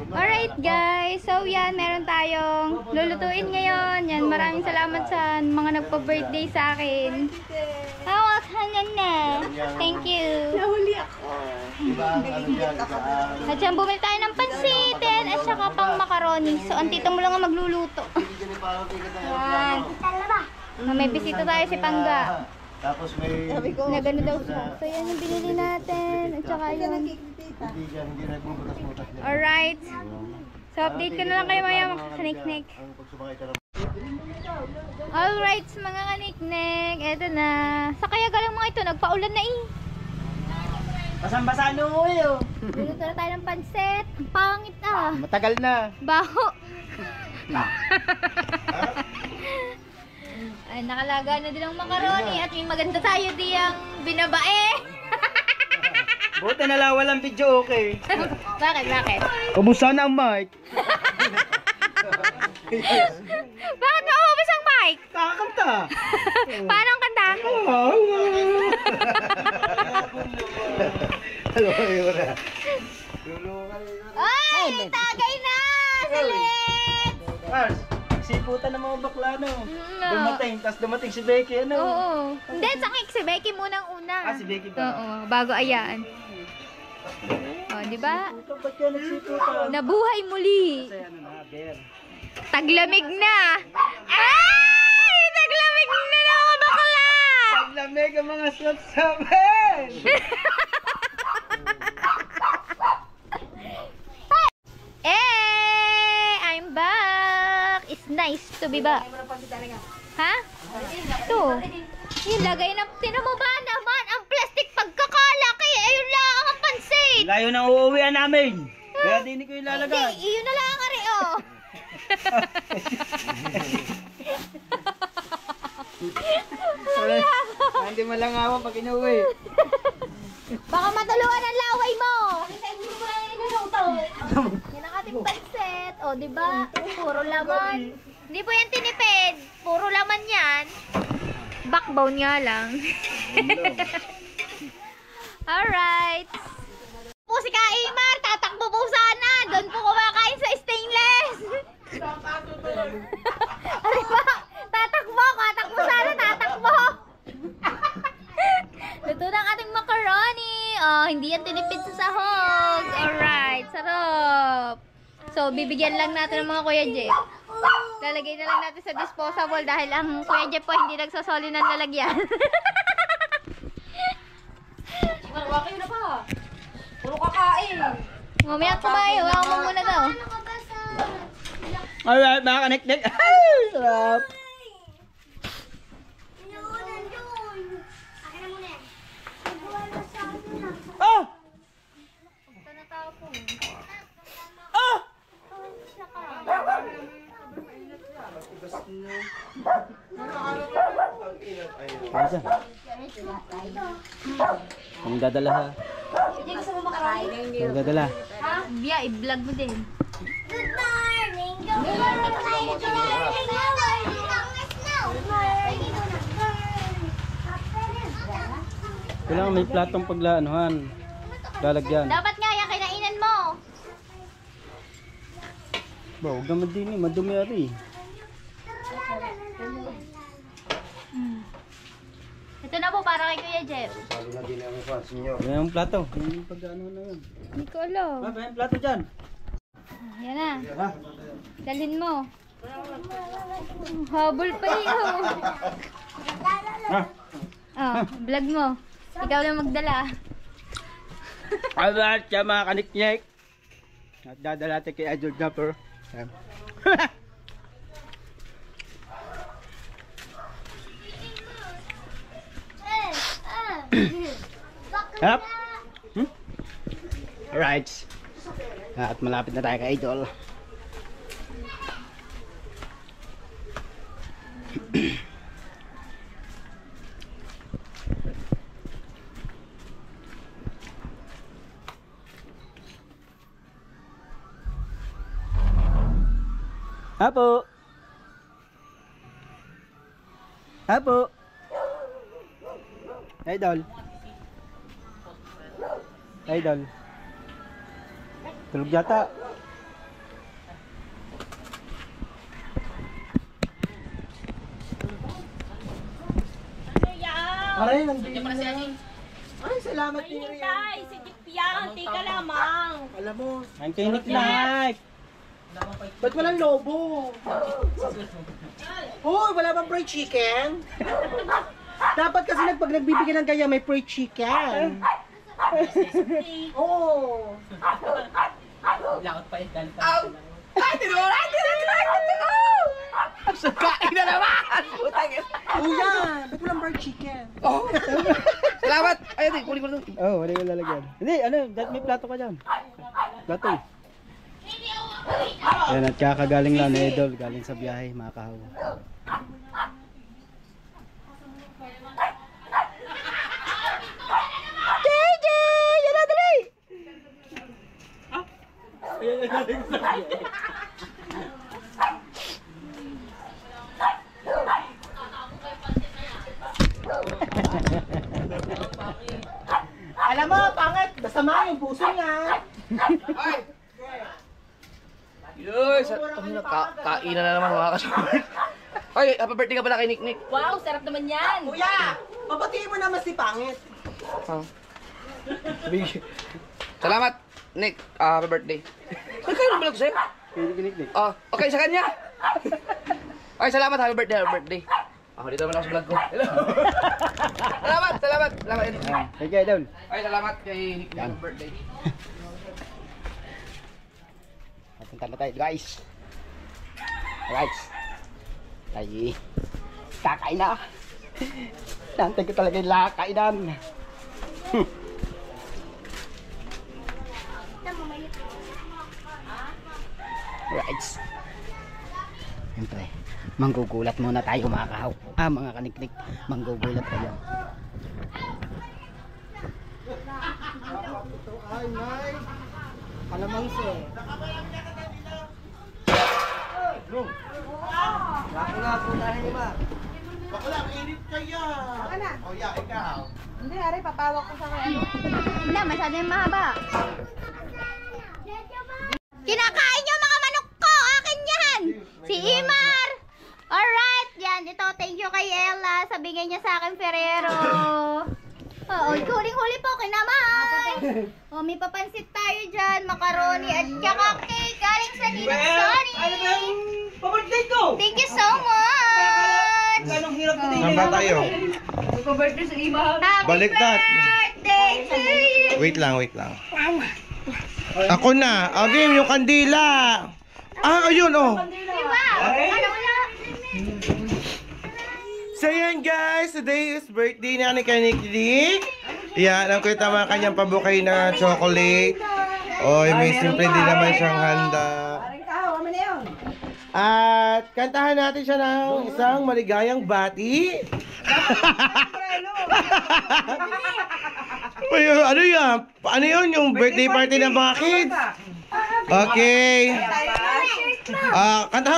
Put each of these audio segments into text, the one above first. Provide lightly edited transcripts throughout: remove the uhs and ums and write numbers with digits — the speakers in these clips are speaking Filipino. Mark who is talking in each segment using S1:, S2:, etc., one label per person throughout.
S1: Alright guys, so yan, meron tayong lulutuin ngayon. Yan, maraming salamat sa mga nagpa-birthday sa akin. Hawak, hanan na. Thank you.
S2: Nahuli ako.
S1: At yan, bumili tayo ng pansitin at saka pang macaroni. So, ang tito mo lang ang magluluto. Yan. May bisita tayo si Pangga.
S3: Tapos may...
S1: Na gano'n daw siya. So, yan yung binili natin. At saka yun.
S3: Hindi nagbubutas-butas niya.
S1: Alright. So, update ko na lang kayo maya mga kaniknik. Alright, mga kaniknik. Eto na. Sa kaya galang mga ito, nagpaulan na eh.
S2: Basang-basa no eh.
S1: Luluto na tayo ng pansit. Ang pangit ah.
S2: Matagal na.
S1: Baho. Ay, nakalaga na din ang macaroni at may maganda tayo diyang binabae.
S2: Buti na lang walang video, okay.
S1: Bakit? Bakit?
S2: Kamusta na ang mic?
S1: Bakit maubos ang mic?
S2: Kakanta.
S1: Paano ang kanta? Ay! Tagay na! Salit!
S2: Mars, siputan ng mga bakla no.
S1: No.
S2: Tapos dumating si Becky ano.
S1: Oo. Hindi, sakik si Becky munang una.
S2: Ah, si Becky ba?
S1: Oo, bago ayaan. Oh, di ba?
S2: Ba't ka nagsiputan?
S1: Nabuhay muli.
S2: Kasi ano na, bear.
S1: Taglamig na. Ay! Taglamig na mga bakla!
S2: Paglamig ang mga slots sa amin!
S1: I'm back. It's nice to be back. Ha? Ito. Yung lagay na, tinan mo ba naman ang plastic pagkakalaki? Ayun lang ang pansit.
S2: Layo nang uuwian namin. Kaya din ko ilalagay.
S1: Hindi, yun na lang ang ari, oh.
S2: Hindi malangawan pag inuwi.
S1: Baka matuluan ang laway mo. Yan ang ating pansit. O, diba? Puro laman. Hindi po yan tinipid. Puro laman yan. Backbone nga lang. Alright. Po si Kaimar, tatakbo po sana. Doon po kumakain sa stainless. Ano ba? Tatakbo sana, tatakbo. Luto ng ating macaroni. Oh, hindi yan tinipid sa sahog. Alright, sarap. So, bibigyan lang natin ng mga Kuya Jeff. Lalagay na lang natin sa disposable dahil ang Kuya Jeff po hindi nagsasoli ng lalagyan.
S4: Wala na pa. Puro kakain.
S1: Mamaya kumain, wala mo muna daw.
S2: Alright, mga kaniknik. Sarap. Oh! Oh! Ang dadala ha.
S4: Hindi gusto mo makakain.
S2: Ang dadala.
S1: Biya, i-vlog mo din.
S4: Good morning. Good morning. Good morning.
S2: Kailangan may platong paglaanuhan. Lalagyan.
S1: Dapat nga yan, kinainan mo.
S2: Ba, huwag naman din eh. Madumi ari.
S1: Ito na po para kay Kuya Jeff.
S3: Salo na din ang kwan, senyor.
S2: Yan yung plato. Yan yung pag-ano na yun.
S1: Hindi ko alam.
S2: Ah, ba yung plato dyan?
S1: Yan na.
S2: Ha?
S1: Dalhin mo. Habol pa iyo.
S2: Ha?
S1: Oh, vlog mo. Ikaw lang magdala.
S2: Alright, siya mga kaniknik. At dadala natin kay Idol Jumper. Yan. Harap. Alright. At malapit na tayo kay Idol. Apo. Apo. Idol. Idol. Tulog yata. Maray, nandito na. Ay, salamat din rin.
S5: Tay, si Jeep yan. Tika lamang.
S2: Alam mo, ang kinik life. Ba't walang lobo? Hoy, wala bang fried chicken? Dapat kasi pag nagbibigyan ng kaya may fried chicken. Oo.
S6: Kain na naman! Putang ina.
S2: Kuya, ba't walang fried chicken?
S6: Oh. Salamat! Ayun, kunin ko na.
S2: Oo, wala yung lalagyan. Hindi, ano, may plato ka dyan. Plato eh. Ayan, at kakagaling lang ni Idol, galing sa biyahe, mga kahawa. JJ! Yan na, dali! Alam mo, pangit! Basama yung puso niya!
S6: Yoy, kainan na naman mga kasama. Ay, happy birthday ka pala kay Nick Nick.
S5: Wow, sarap naman yan.
S2: Kuya! Papatiin mo naman si pangit!
S6: Salamat, Nick. Happy birthday. Nagkaroon ba lang ko sa'yo?
S2: Kinik.
S6: Okay, sa kanya. Ay, salamat. Happy birthday, happy birthday. Ako dito naman ako sa vlog ko. Hello. Salamat. Salamat, Nick Nick.
S2: Thank you, Idol.
S6: Ay, salamat kay Nick Nick. Happy birthday.
S2: Punta na tayo, guys. Guys. Tayo. Kakain na. Nantay ko talaga yung lakainan. Right. Siyempre, manggugulat muna tayo mga kahaw. Mga kaniknik. Manggugulat tayo. Ito ay may kalamansi. Bro. Laki nga po tayo ba? Bakla, init kaya. O ya, ikaw.
S5: Hindi, Ari, papawak ko sa kanya.
S1: Hindi, masyado yung mahaba. Kinakain niyo mga manok ko! Akin yan! Si Imar! Alright, yan. Ito, thank you kay Ella. Sabigay niya sa akin Ferrero. Oo, huling-huli po, kinamay! O, may papansit tayo dyan, macaroni at saka cake. Galing sa Ninang Sonny.
S2: Ano ba yung pabirthday ko?
S1: Thank you so much!
S2: Anong hirap ko din?
S3: Namba tayo.
S1: Happy
S3: Baliktad.
S1: birthday to you!
S3: Wait lang. Ako na. Game yung kandila. Ayun oh.
S1: Diba? Ano wala?
S3: So yan guys, today is birthday na ni Nick Nick. Yan, ang kuya tama kanyang pabukay na chocolate. Oy, may simple din naman siyang handa. At kantahan natin siya ng isang maligayang bati. Ano yan? Ano yun? Yung birthday party ng mga kids? Okay.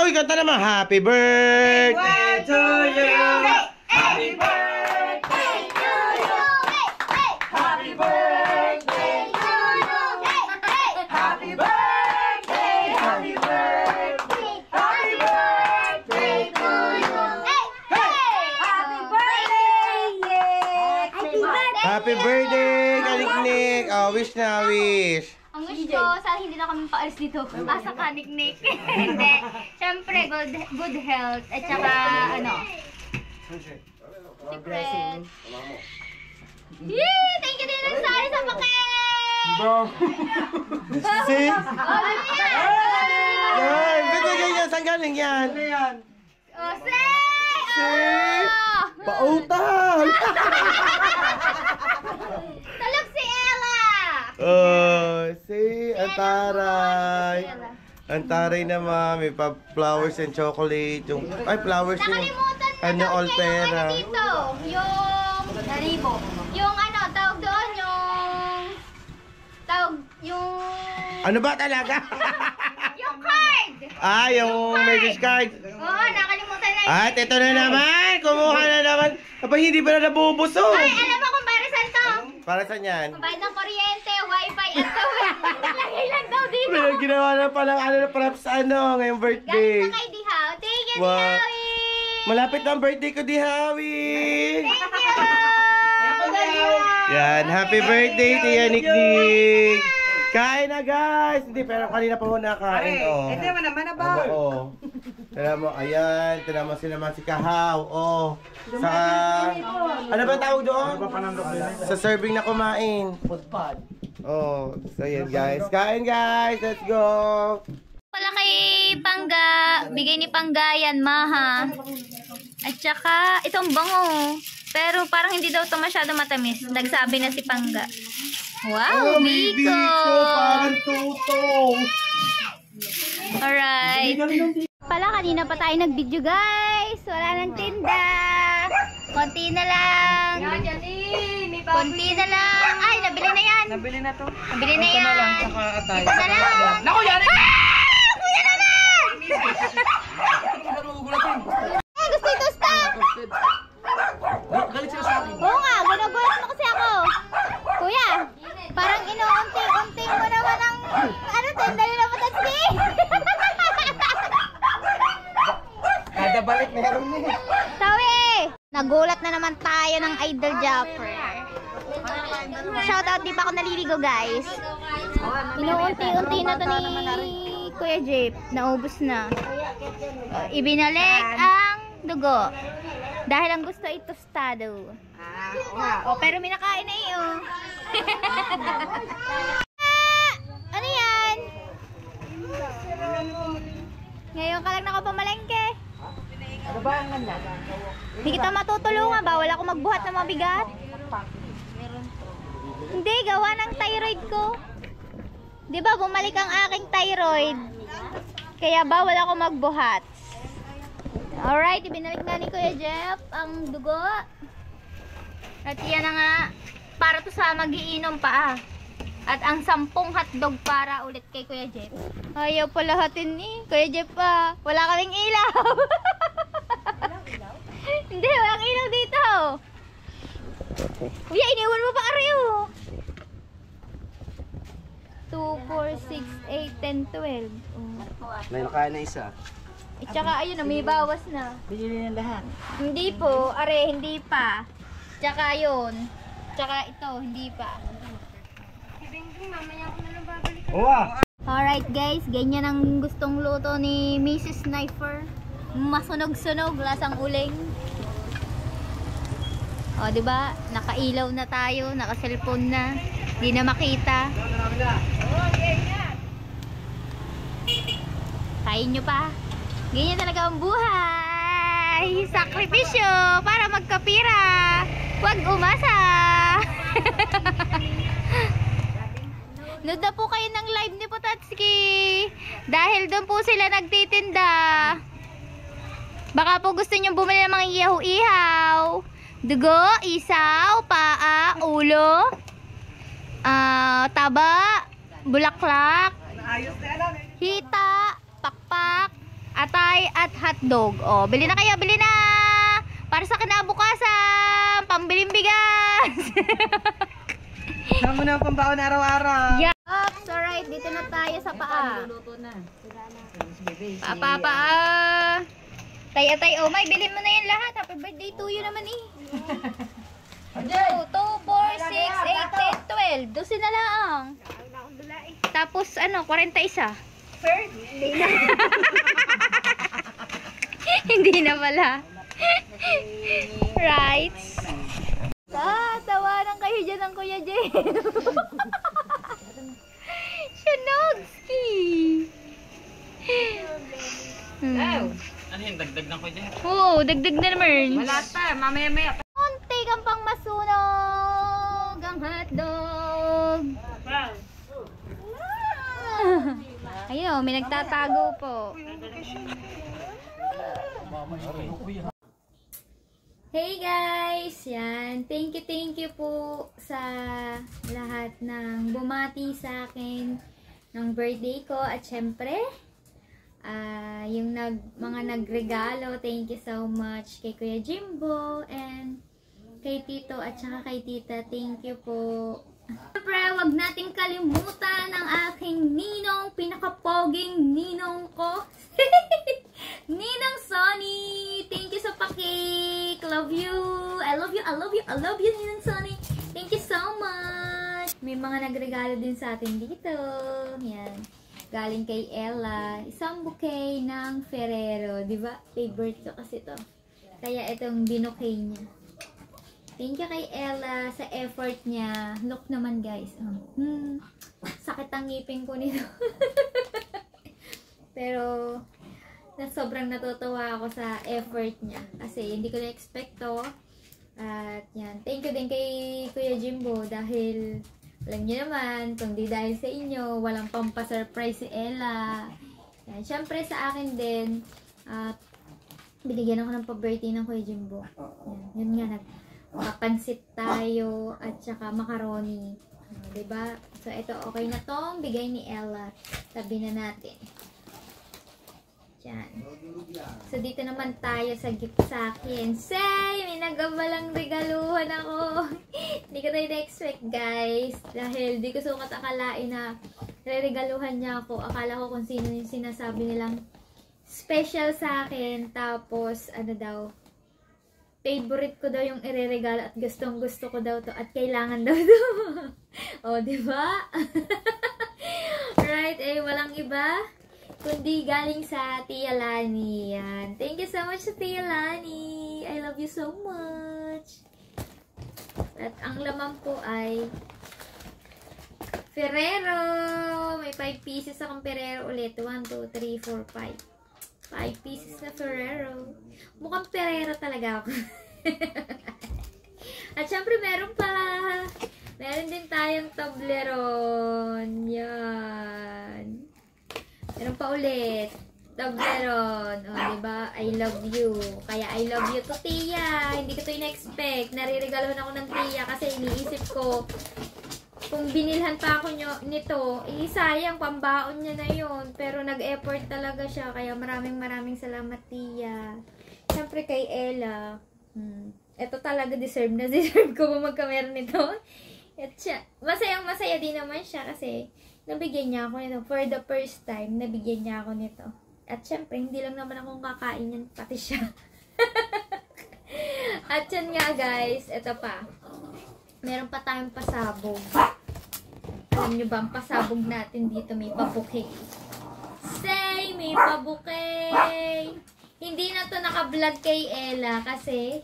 S3: Kanta naman. Happy birthday to you.
S1: Happy birthday to you! Happy birthday to you! Happy birthday! Happy birthday! Happy birthday to you! Happy birthday!
S3: Happy birthday, Nick. Wish na, wish.
S1: Ang wish ko, sana hindi na kami paalis dito. Asa ka, Nick. Hindi. Siyempre, good health. At saka, secret. Yee! Thank you din sa ari sa paket!
S3: Sis? Ay, ba't na ganyan? Saan galing yan?
S1: Oh, say!
S3: Pautal!
S1: Talog si Ella!
S3: Ang taray. Ang taray naman, may pa-flowers and chocolate. Flowers yung
S1: Nakalimutan na
S3: all pera.
S1: dito. Yung Daribo. Yung tawag doon, yung
S3: Ano ba talaga?
S1: yung card!
S3: Yung message card.
S1: Oo, nakalimutan na yun.
S3: At ito na naman, kumuha na naman. Aba, hindi pa na nabubusog.
S1: Ay, alam mo kung para saan to?
S3: Para saan yan?
S1: Bayad ng kuryente, wifi, at tawag. Naglagay lang daw dito.
S3: May ginawa na palang props ngayong birthday.
S1: Galing na kay Dihaw. Thank you,
S3: Wow.
S1: Dihawi!
S3: Malapit na ang birthday ko, Dihawi.
S1: Thank you!
S3: Yan, happy birthday, Tia Niknik! Kain na, guys! Hindi, pero kanina pa ho nakain, oh.
S5: Hindi mo naman na ba?
S3: Oo. Tala mo, ayan. Tala mo sila si Kahaw, oh. Sa... Ano ba tawag doon? Sa serving na kumain. Foodpad. Oh, so yan, guys. Kain, guys! Let's go!
S1: Wala kay Pangga. Bigay ni Pangga yan, Maha. At saka, itong bango. Pero parang hindi daw ito masyado matamis. Nagsabi na si Pangga. Wow, Biko!
S3: Parang tutong!
S1: Alright. Pala, kanina pa tayo nag-video, guys. Wala nang tinda. Konti na lang. Konti na lang. Ay, nabili na yan.
S6: Nabili na to.
S1: Nabili na yan.
S6: Atay.
S1: Ito na lang.
S6: Naku, yan!
S1: Kuya na lang! Gusto ito stop!
S6: Galit sila sa akin.
S1: Oo nga, gunagulat mo kasi ako. Kuya, parang inuunti-unti mo naman ang ano, tendali na matatsi.
S6: Kada balik meron na eh.
S1: Sawi! Nagulat na naman tayo ng Idol Jumper. Shoutout, di pa ako naliligo, guys. Inuunti-unti na to ni Kuya Jeep. Naubos na. Ibinalik ang dugo. Dahil ang gusto ay tostado. Oh, pero minakain na iyo. Ano yan? Ngayon ka lang nakapamalengke.
S5: Ano ba ang ganda?
S1: Hindi kita matutulungan ba? Wala akong magbuhat ng mabigat. Hindi, gawa ng thyroid ko. Di ba, bumalik ang aking thyroid. Kaya bawal ako magbuhat. Alright, ibinalik na ni Kuya Jeff ang dugo. At yan na nga, para to sa magiinom pa ah. At ang 10 hotdog para ulit kay Kuya Jeff. Ayaw pa lahatin ni Kuya Jeff pa. Wala kaming ilaw. Hindi, walang ilaw dito. Kuya, iniwan mo pa ariyo. 2, 4, 6, 8, 10, 12.
S6: May nakain na isa.
S1: At saka ayun, may bawas na.
S5: Bili na lahat.
S1: Hindi po, are, hindi pa. Tsaka yun. Tsaka ito, hindi pa. Alright guys, ganyan ang gustong luto ni Mrs. Sniper. Masunog-sunog, lasang uling. O, diba? Nakailaw na tayo, naka-cellphone na. Hindi na makita. Kain nyo pa. Ganyan talaga ang buhay. Sakripisyo para magkapira. Huwag umasa. Nood na po kayo ng live ni Potatski. Dahil doon po sila nagtitinda. Baka po gusto nyo bumili ng mga ihaw-ihaw. Dugo, isaw, paa, ulo, taba, bulaklak, hita, pakpak, atay at hotdog. Oh, bili na kayo, bili na! Para sa kinabukasan, pambiling bigas!
S5: Saan mo na ang pambaon araw-araw?
S1: Yeah. Oops, alright, dito na tayo sa paa. Paa. Tay, oh, may bilhin mo na yan lahat. Happy birthday to you naman eh. 2, 4, 6, 8, 10, 12. 12 na lang. Tapos ano, 41. Hindi na pala. Right. Tawanan kayo dyan ng Kuya Jay. Shanogski.
S6: Ano yun? Dagdag na ko dyan?
S1: Oo, dagdag na naman.
S5: Wala pa, mamaya-maya.
S1: Konti kang pang masunog ang hotdog. Ayun, may nagtatago po. Hey guys! Yan. Thank you po sa lahat ng bumati sa akin ng birthday ko. At syempre, yung mga nagregalo, thank you so much kay Kuya Jimbo and kay Tito at saka kay Tita. Thank you po. Siyempre, wag nating kalimutan ang aking ninong, pinakapoging ninong ko. Ninong Sonny! Thank you sa pakik! Love you! I love you, Ninong Sonny! Thank you so mga nagregalo din sa atin dito. Yan. Galing kay Ella. Isang bouquet ng Ferrero. Diba? Favorite ko kasi to. Kaya itong binouquet niya. Thank you kay Ella sa effort niya. Look naman guys. Sakit ang ngipin ko nito. Pero, sobrang natutuwa ako sa effort niya. Kasi hindi ko na-expect to. At yan. Thank you din kay Kuya Jimbo dahil alam niyo naman, kung di dahil sa inyo, walang pampasurprise si Ella. Yan. Siyempre sa akin din, binigyan ako ng pa-birthday ng Kuya Jimbo. Yan. Yun nga, nagpapansit tayo at saka macaroni. Diba? So, ito okay na tong bigay ni Ella. Sabi na natin. Yan. So, dito naman tayo sa gift sa akin. Say! May nagabalang regaluhan ako. Hindi ko tayo na-expect, guys. Dahil di ko sukat akalain na re-regaluhan niya ako. Akala ko kung sino yung sinasabi nilang special sa akin. Tapos, ano daw, favorite ko daw yung ire-regalo at gustong gusto ko daw to at kailangan daw to. O, diba? Right, walang iba. Kundi galing sa Tia Lani. Yan. Thank you so much sa Tia Lani. I love you so much. At ang laman po ay Ferrero. May 5 pieces akong Ferrero ulit. 1, 2, 3, 4, 5. 5 pieces na Ferrero. Mukhang Ferrero talaga ako. At syempre meron pa. Meron din tayong Toblerone. Yan. Meron pa ulit. Toblerone. O, diba? I love you. Kaya I love you to Tia. Hindi ko to in-expect. Nariregalohan ako ng Tia kasi iniisip ko kung binilhan pa ako nito, sayang, pambaon niya na yun. Pero nag-effort talaga siya. Kaya maraming salamat, Tia. Siyempre kay Ella. Ito talaga deserve na deserve ko ba magkamera nito. At siya, masaya din naman siya kasi nabigyan niya ako nito. For the first time, nabigyan niya ako nito. At syempre, hindi lang naman akong kakain yan, pati siya. At yan nga guys, ito pa. Meron pa tayong pasabog. Alam nyo ba, ang pasabog natin dito may pabuke. Say, may pabuke! Hindi na to naka-vlog kay Ella kasi,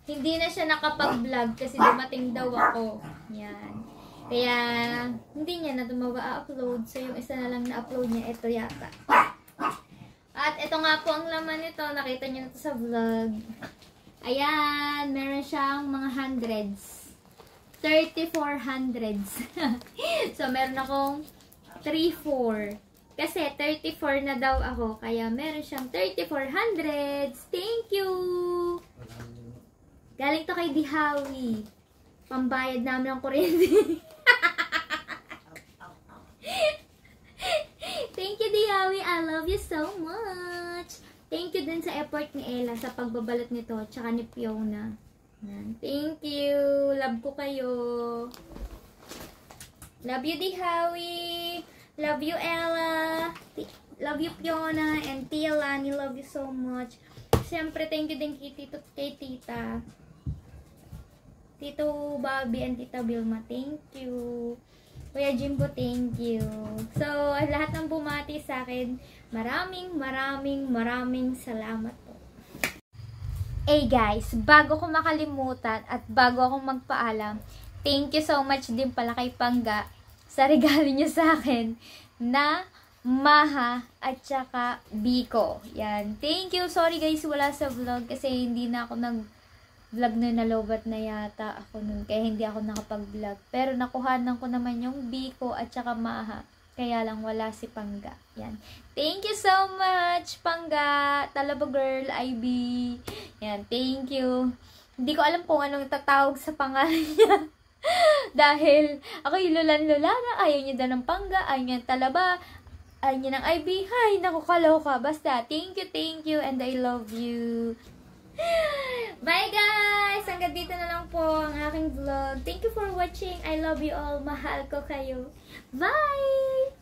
S1: hindi na siya nakapag-vlog kasi dumating daw ako. Yan. Kaya, hindi niya na ito ma-upload. So, yung isa na lang na-upload niya, ito yata. At ito nga po ang laman nito. Nakita niyo na ito sa vlog. Ayan, meron siyang mga hundreds. 34 hundreds. So, meron akong 34. Kasi 34 na daw ako. Kaya meron siyang 34 hundreds. Thank you! Galing to kay Dihawi. Pambayad namin ng kuryente. Thank you, Dihawi. I love you so much. Thank you din sa effort ni Ella sa pagbabalot nito. Tsaka ni Fiona. Thank you. Love ko kayo. Love you, Dihawi. Love you, Ella. Love you, Fiona. And Tia Lani, love you so much. Siyempre, thank you din kay Tita. Tito Bobby and Tita Vilma, thank you. Kuya Jimbo, thank you. So, lahat ng bumati sa akin, maraming salamat po. Hey guys, bago ko makalimutan at bago akong magpaalam, thank you so much din pala kay Pangga sa regalo niya sa akin na Maha at saka Biko. Yan. Thank you. Sorry guys, wala sa vlog kasi hindi na ako nag-vlog na nalobat na yata ako nun. Kaya hindi ako nakapag-vlog. Pero nakuhanan ko naman yung Biko at saka Maha. Kaya lang wala si Pangga. Yan. Thank you so much, Pangga. Talaba girl, IB. Yan. Thank you. Hindi ko alam kung anong tatawag sa pangalan niya. Dahil ako yung lulan-lula na. Ayaw niya daw ng Pangga. Ayaw niya ng Talaba. Ayaw niya ng IB. Hay, naku, kaloka. Basta, thank you, and I love you. Bye guys! Hanggang dito na lang po ang aking vlog. Thank you for watching. I love you all. Mahal ko kayo. Bye!